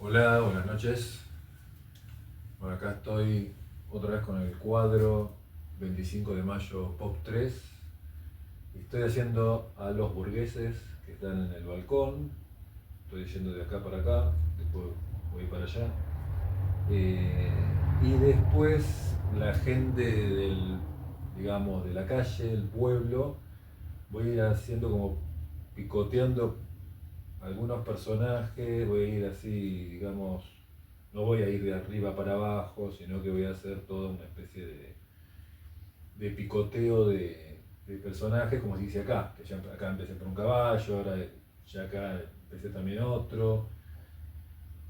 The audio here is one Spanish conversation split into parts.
Hola, buenas noches. Bueno, acá estoy otra vez con el cuadro 25 de mayo Pop 3. Estoy haciendo a los burgueses que están en el balcón. Estoy yendo de acá para acá, después voy para allá. Y después la gente digamos, de la calle, el pueblo, voy a ir haciendo como picoteando algunos personajes, voy a ir así, digamos, no voy a ir de arriba para abajo, sino que voy a hacer toda una especie de picoteo de personajes, como se dice acá, que ya acá empecé por un caballo, ahora ya acá empecé también otro,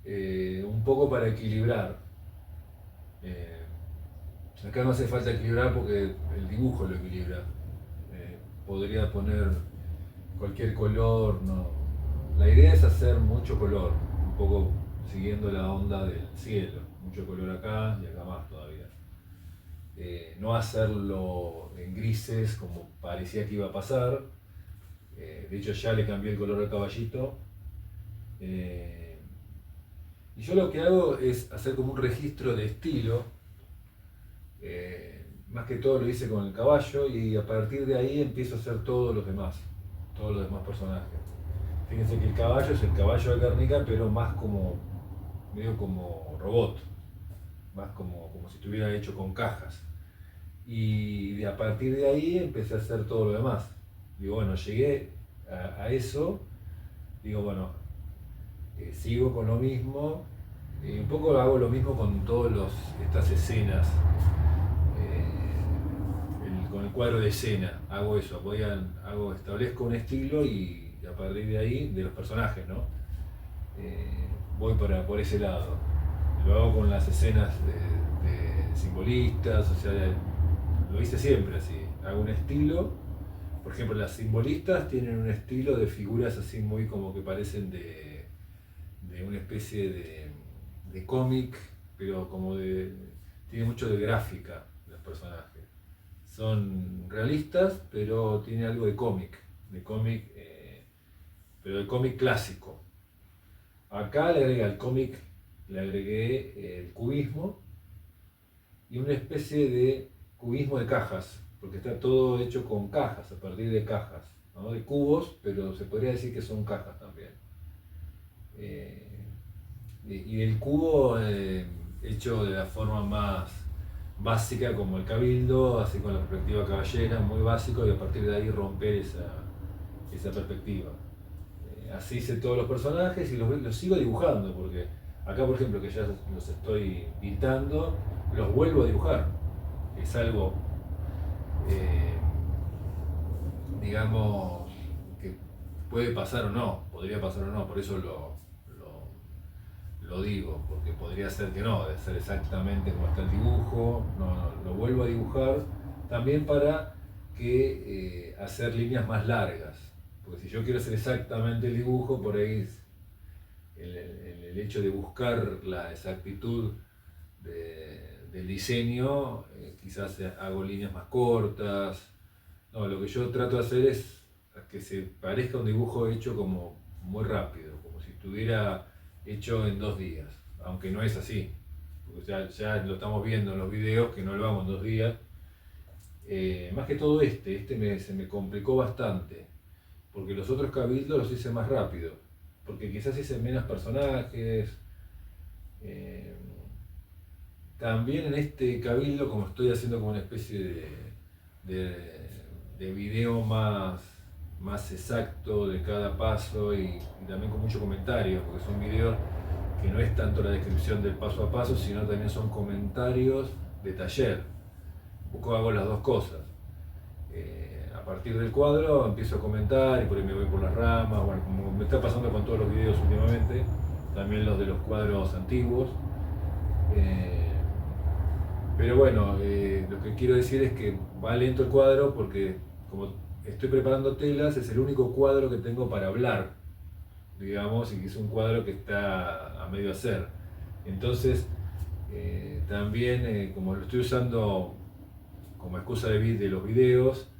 un poco para equilibrar. Eh, Acá no hace falta equilibrar porque el dibujo lo equilibra. Podría poner cualquier color, no. La idea es hacer mucho color, un poco siguiendo la onda del cielo, mucho color acá y acá más todavía. No hacerlo en grises como parecía que iba a pasar. De hecho ya le cambié el color al caballito. Eh, y yo lo que hago es hacer como un registro de estilo. Más que todo lo hice con el caballo y a partir de ahí empiezo a hacer todos los demás personajes. Fíjense que el caballo es el caballo de Guernica, pero más como, medio como robot, más como si estuviera hecho con cajas. Y a partir de ahí empecé a hacer todo lo demás. Digo, bueno, llegué a eso, digo, bueno, sigo con lo mismo, y un poco hago lo mismo con todas estas escenas, con el cuadro de escena, hago eso, establezco un estilo y a partir de ahí, de los personajes, ¿no? Voy por ese lado. Lo hago con las escenas de simbolistas, o sea, lo hice siempre así. Hago un estilo, por ejemplo, las simbolistas tienen un estilo de figuras así muy como que parecen de una especie de cómic, pero tiene mucho de gráfica los personajes. Son realistas, pero tiene algo de cómic, pero de cómic clásico. Acá le agregué el cubismo y una especie de cubismo de cajas, porque está todo hecho con cajas, a partir de cajas, ¿no? De cubos, pero se podría decir que son cajas también. Eh, y el cubo hecho de la forma más básica como el cabildo, así con la perspectiva caballera, muy básico, y a partir de ahí romper esa perspectiva. Así hice todos los personajes y los sigo dibujando, porque acá por ejemplo que ya los estoy pintando, los vuelvo a dibujar. Es algo, eh, digamos, que puede pasar o no, podría pasar o no, por eso lo digo, porque podría ser que no, de ser exactamente como está el dibujo, no, lo vuelvo a dibujar también para que hacer líneas más largas, porque si yo quiero hacer exactamente el dibujo, por ahí el hecho de buscar la exactitud del diseño, quizás hago líneas más cortas. No, lo que yo trato de hacer es que se parezca un dibujo hecho como muy rápido, como si estuviera hecho en 2 días, aunque no es así, porque ya lo estamos viendo en los videos que no lo hago en 2 días. Más que todo se me complicó bastante, porque los otros cabildos los hice más rápido, porque quizás hice menos personajes. eh, También en este cabildo, como estoy haciendo como una especie de video más exacto de cada paso y también con mucho comentario, porque son videos que no es tanto la descripción del paso a paso, sino también son comentarios de taller. Un poco hago las dos cosas. A partir del cuadro empiezo a comentar y por ahí me voy por las ramas, bueno, como me está pasando con todos los videos últimamente, también los de los cuadros antiguos. Eh, pero bueno, lo que quiero decir es que va lento el cuadro porque como estoy preparando telas, es el único cuadro que tengo para hablar, digamos, y que es un cuadro que está a medio hacer. Entonces, también como lo estoy usando como excusa de los videos,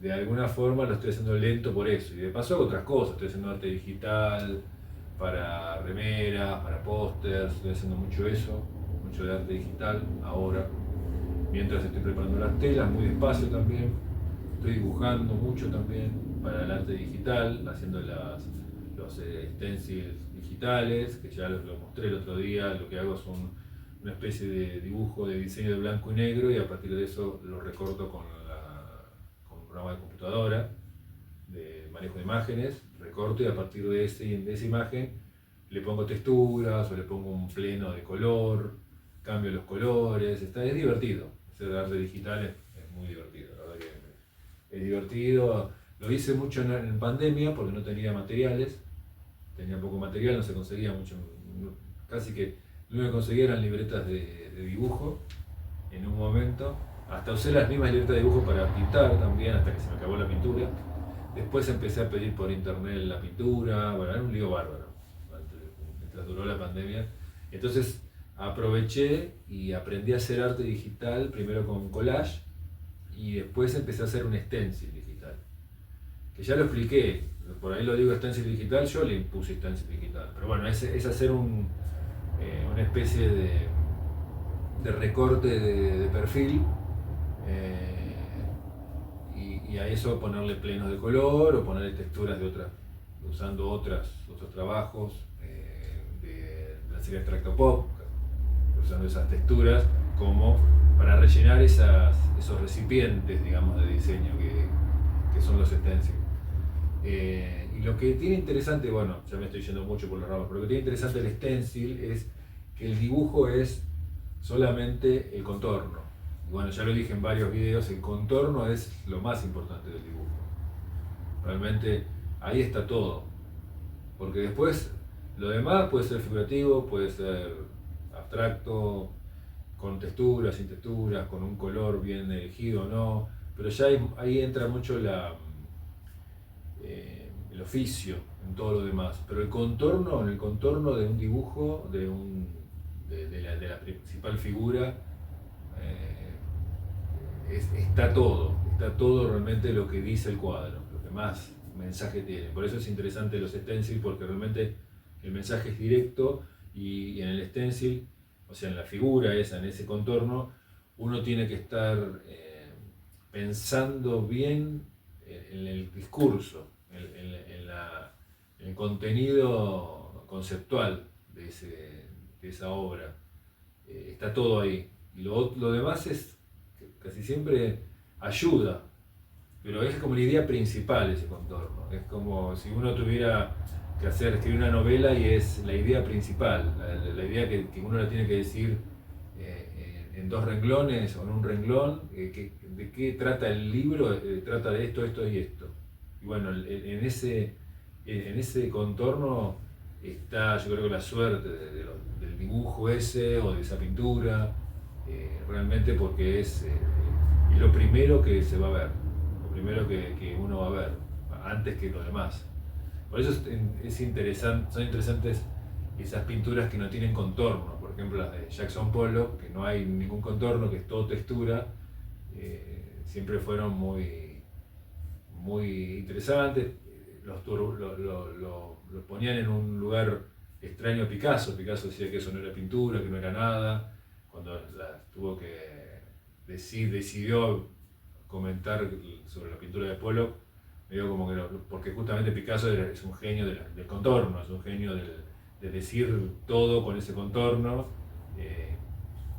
de alguna forma lo estoy haciendo lento por eso. Y de paso hago otras cosas, estoy haciendo arte digital, para remeras, para pósters, estoy haciendo mucho eso, mucho de arte digital ahora, mientras estoy preparando las telas, muy despacio también, estoy dibujando mucho también para el arte digital, haciendo los stencils digitales, que ya lo mostré el otro día. Lo que hago es una especie de dibujo de diseño de blanco y negro, y a partir de eso lo recorto con un programa de computadora de manejo de imágenes, recorto, y a partir de esa imagen le pongo texturas o le pongo un pleno de color, cambio los colores. Es divertido, hacer arte digital es muy divertido, la verdad que es divertido. Lo hice mucho en pandemia porque no tenía materiales, tenía poco material, no se conseguía mucho, casi que lo único que conseguía eran libretas de dibujo en un momento. Hasta usé las mismas libretas de dibujo para pintar también, hasta que se me acabó la pintura. Después empecé a pedir por internet la pintura, bueno, era un lío bárbaro mientras duró la pandemia. Entonces aproveché y aprendí a hacer arte digital, primero con collage, y después empecé a hacer un stencil digital, que ya lo expliqué, por ahí lo digo stencil digital, yo le impuse stencil digital, pero bueno, es hacer una especie de recorte de perfil, y a eso ponerle plenos de color o ponerle texturas usando otros trabajos de la serie Extracto Pop, usando esas texturas como para rellenar esos recipientes, digamos, de diseño que son los stencils. Y lo que tiene interesante, bueno, ya me estoy yendo mucho por los ramas, pero lo que tiene interesante el stencil es que el dibujo es solamente el contorno. Y bueno, ya lo dije en varios videos, el contorno es lo más importante del dibujo. Realmente ahí está todo. Porque después lo demás puede ser figurativo, puede ser abstracto, con texturas, sin texturas, con un color bien elegido o no, pero ya ahí entra mucho el oficio en todo lo demás. Pero en el contorno de un dibujo, de la principal figura, está todo realmente lo que dice el cuadro, lo que más mensaje tiene. Por eso es interesante los stencils, porque realmente el mensaje es directo, y en el stencil, o sea, en la figura esa, en ese contorno, uno tiene que estar pensando bien en el discurso, en el contenido conceptual de esa obra. Está todo ahí. Y lo demás es casi siempre ayuda, pero es como la idea principal ese contorno. Es como si uno tuviera que escribir una novela, y es la idea principal, la idea que uno la tiene que decir en 2 renglones o en un renglón. ¿De qué trata el libro? Trata de esto, esto y esto. Y bueno, en ese contorno está, yo creo, que la suerte del dibujo ese o de esa pintura, realmente, porque es lo primero que se va a ver, lo primero que uno va a ver, antes que lo demás. Por eso son interesantes esas pinturas que no tienen contorno, por ejemplo las de Jackson Pollock, que no hay ningún contorno, que es todo textura. Siempre fueron muy interesantes. Los ponían en un lugar extraño a Picasso. Picasso decía que eso no era pintura, que no era nada. Cuando tuvo que decidió comentar sobre la pintura de Pollock, medio como que porque justamente Picasso es un genio del contorno, es un genio de decir todo con ese contorno,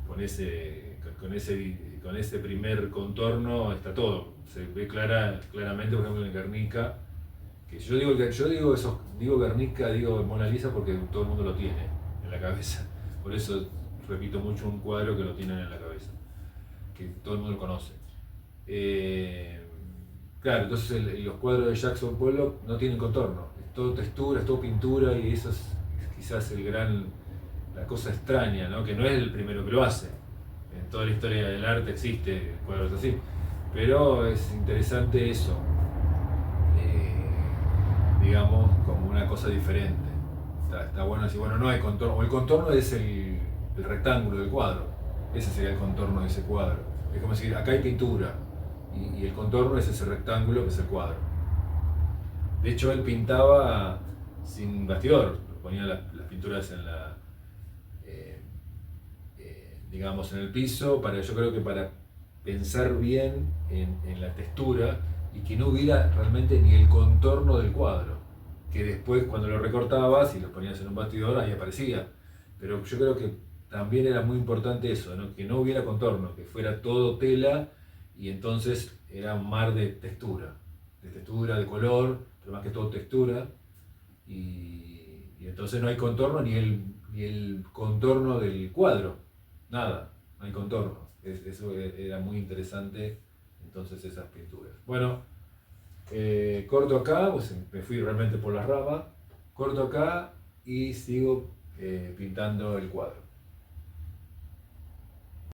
con ese primer contorno está todo. Se ve claramente, por ejemplo, en Guernica, que yo digo Guernica, digo Mona Lisa, porque todo el mundo lo tiene en la cabeza. Por eso repito mucho un cuadro que lo tienen en la cabeza, que todo el mundo lo conoce. Claro, entonces los cuadros de Jackson Pollock no tienen contorno, es todo textura, es todo pintura, y eso es quizás la cosa extraña, ¿no? Que no es el primero que lo hace. En toda la historia del arte existe cuadros así, pero es interesante eso, digamos, como una cosa diferente. Está bueno decir, bueno, no hay contorno, o el contorno es el rectángulo del cuadro, ese sería el contorno de ese cuadro. Es como decir, acá hay pintura, y el contorno es ese rectángulo que es el cuadro. De hecho, él pintaba sin bastidor, ponía las pinturas en la, digamos, en el piso, yo creo que para pensar bien en la textura y que no hubiera realmente ni el contorno del cuadro, que después cuando lo recortabas y lo ponías en un bastidor ahí aparecía. Pero yo creo que también era muy importante eso, ¿no? Que no hubiera contorno, que fuera todo tela y entonces era un mar de textura, de color, pero más que todo textura. Y entonces no hay contorno ni el contorno del cuadro, nada, no hay contorno. Eso era muy interesante, entonces esas pinturas. Bueno, corto acá, pues me fui realmente por las ramas, corto acá y sigo pintando el cuadro.